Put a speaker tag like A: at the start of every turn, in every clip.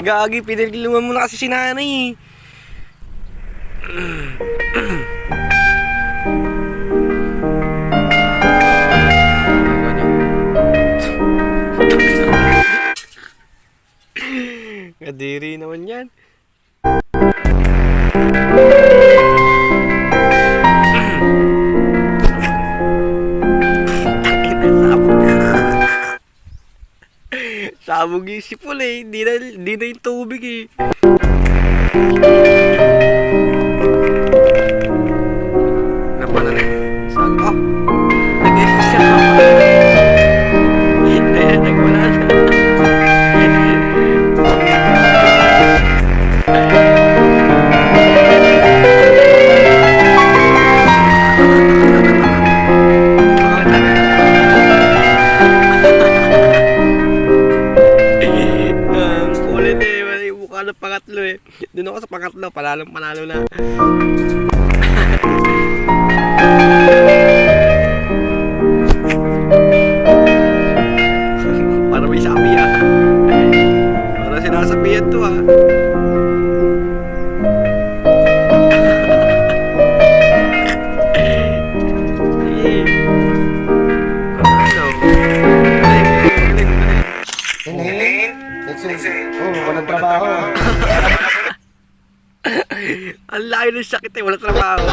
A: Gagi, pinagluman mo na kasi si nanay. Kadiri naman yan. Sabog yung sipol eh. Di na yung tubig eh. Napala na eh. Saan? Oh! Nag-isa na. Ayan, nagwala na. Pangatlo eh. Doon ako sa pangatlo, panalo na. Para may sabi para sinasabihan to
B: walang trabaho.
A: Ang layo ng sakit eh, walang trabaho.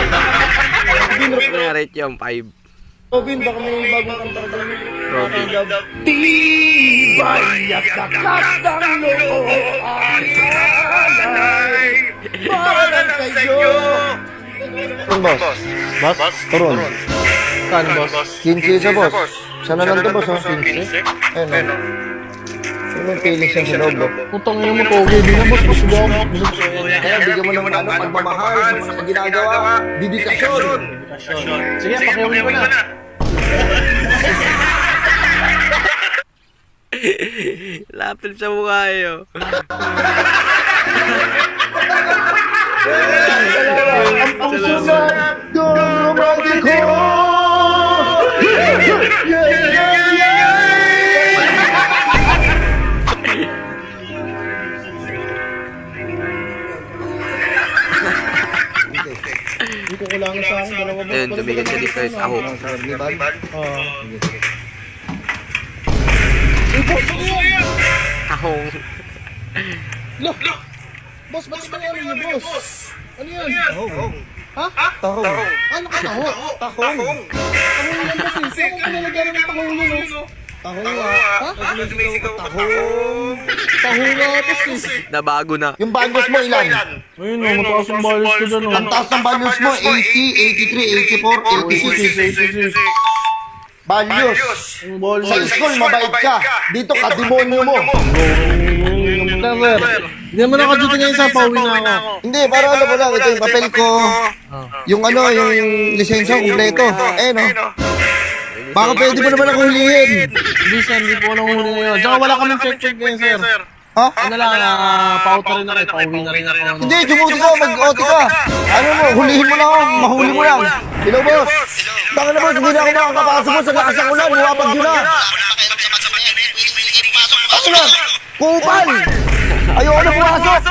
A: Kaya rate yung 5.
B: Robin, baka may bagong kanta ka dyan.
A: Robin.
B: Tibay at lakas ng loob ay alay para sa'yo. Ang boss? Boss? Turon. Saan boss? 15 sa boss. Sana nandun boss, 15? Ayun o. May feeling siya sa loob.
C: Putang ina mo, pogi din na boss. Gusto daw.
B: Kaya bigyan mo ng pagmamahal, mga ginagawa, dedikasyon.
C: Sige, pakiawin ko na.
A: Lapit sa mukha eh.
B: Ang puso na dumagi ko.
C: Dito ko lang sa akin, dalawa boss.
A: Ayun, tumigil siya dito. Ako. Tahong.
C: Loh! Boss, ba't ba ano niyo, boss? Ano yan?
B: Tahong.
C: Ha?
B: Tahong.
C: Ano ka taho?
B: Tahong.
C: Tahong yan, boss. Saan ka nalagyan ng tahong yun, no?
B: Tahong nga.
C: Ha?
B: Tahong.
C: Taho nga, boss eh.
A: Nabago na.
B: Yung values mo ilan?
C: Ayun, no, mataas ang balos ko dyan,
B: Ang taas ng values mo, 80, 83, 84, 86. Values.
C: Ang balos.
B: Sa school, mabait ka. Dito ka, demonyo mo.
C: Sir, hindi naman ako dito ngayon sa pauwi na ako.
B: Hindi, para alam mo lang, ito yung papel ko. Yung ano, yung lisensya kompleto. Eh, no? Baka pwede mo naman ako hulihin.
C: Hindi sir, hindi po nang huli ngayon. Tsaka wala kaming check ngayon sir.
B: Ha?
C: Ano lang, pauta rin na rin, pauwi na rin ako.
B: Hindi, dumuti ka, mag-OT ka. Ano mo, hulihin mo lang ako, mahuli mo lang. Hello, boss. Baka na boss, hindi na ako makakapasok mo sa lakas ng ulan, huwapag yun na. Ano na? Kupal! Ayoko na pumasok!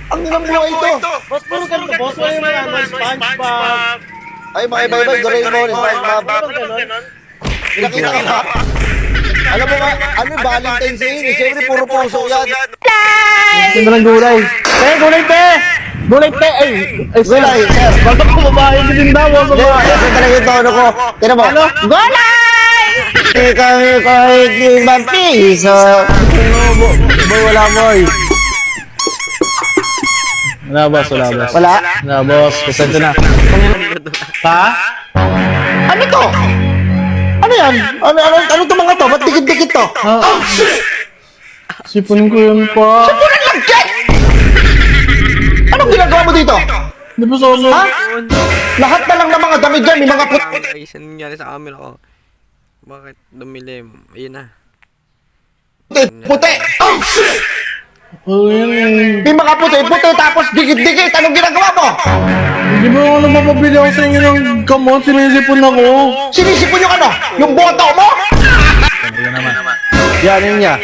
B: Ang nilang buhay ito!
C: Boss, puro ganito boss, wala yung mga SpongeBob.
B: Ay, makibaybay, Doraemon, SpongeBob. Nakita ka ba? Alam mo ba, ano yung Valentine's Day yun? Siyempre, puro puso yan.
C: Ganda ng gulay. Gulay pe! Gulay pe! Ay, sir.
B: Gulay, sir.
C: Bakit ko babae ka din daw?
B: Kasi talaga yung tono ko. Tira mo.
C: Ano? Gulay!
B: Ikaw kahit limang piso.
C: Boy, wala boy. Wala boss, wala boss.
B: Wala?
C: Wala boss, kusento na. Ha?
B: Ano to? Ano yan? Ano to mga to? Ba't dikit-dikit to?
C: Oh shit! Sipon ko yun pa.
B: Sipunan lang, Jack! Anong ginagawa mo dito?
C: Di ba sa
B: Ha? Lahat na lang ng mga damit dyan, may mga
A: Ay, isa nangyari sa camera ko. Bakit dumilim? Ayun na.
B: puti. Oh, shit!
C: Oh, yun eh.
B: May mga puti-puti tapos dikit-dikit. Anong ginagawa mo?
C: Hindi ba ako napapabili ako sa inyo ng gamot? Sinisipon ako.
B: Sinisipon yung ano? Yung boto mo?
C: Yan, yun niya.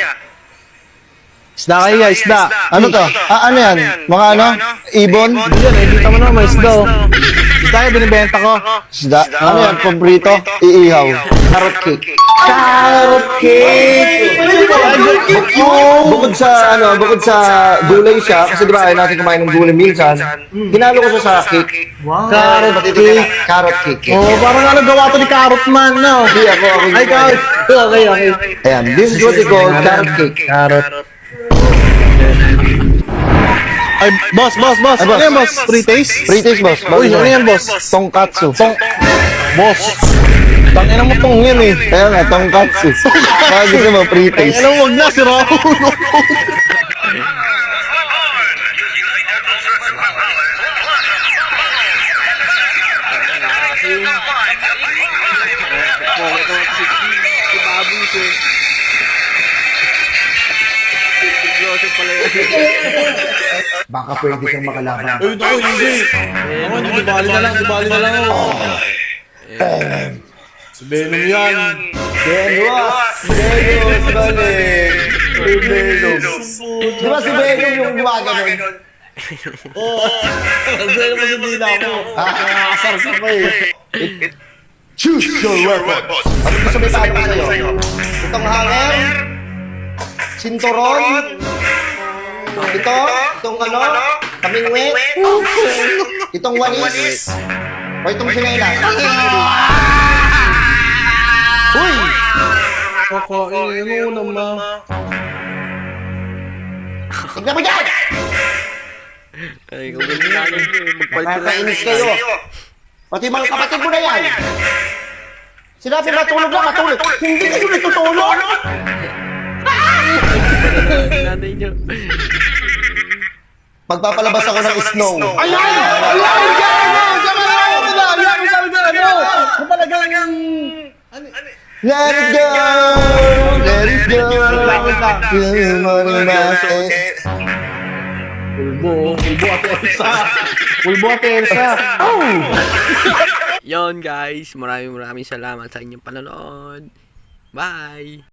C: Isda kayo, isda.
B: Ano to? Ano yan? Mga ano? Ibon?
C: Hindi yan, nakikita mo naman, may isda. Isda yung binibenta ko.
B: Isda? Ano yan? Paborito? Iihaw. Carrot cake. Carrot cake! Bukod sa gulay siya, kasi di ba ayaw natin kumain ng gulay minsan, ginalo ko siya sa cake.
C: Wow.
B: Carrot cake. Carrot cake.
C: Oh, parang ano gawa to ni Carrot Man, no?
B: Hindi ako.
C: Ay, Carrot. Okay.
B: Ayan, this is what they call carrot cake.
C: Carrot. Ay, boss. Ano yan, boss? Free taste?
B: Free taste, boss.
C: Uy, ano yan, boss?
B: Tonkatsu.
C: Boss. Tangina mo tong yan eh.
B: Kaya nga, tonkatsu. Kaya gusto mo, free taste.
C: Ano, wag na, si Raul.
A: Si Babus eh. Tigloso pala yun.
B: Baka pwede kang makalaban.
C: Ay, ako, hindi. Ako, hindi, dibali na lang ako. Si Venom yan.
B: Benos balik. Benos. Di ba si Benos yung gumaganon?
C: Oo. Venom mo hindi na ako. Nakakasar sa pa eh.
B: Choose your weapon. Ano gusto may paano ko sa'yo? Itong hanger, sinturon, itong ano, kamingwit, itong walis, o itong sinela. Uy!
C: Kakain mo naman.
B: Tignan mo dyan!
A: Ay, kung ganun namin eh. Magpalit ka lang.
B: Nakakainis kayo. Pati mga kapatid mo na yan. Sinabi matulog na matulog. Hindi kayo natutulog.
A: Nanay nyo.
B: Pagpapalabas ako ng snow.
C: Ayan! Kapalagang ang...
B: Let it go! Let it go! Good morning, bakit?
C: Pulbo at Elsa.
A: Yon guys, maraming salamat sa inyong panonood. Bye!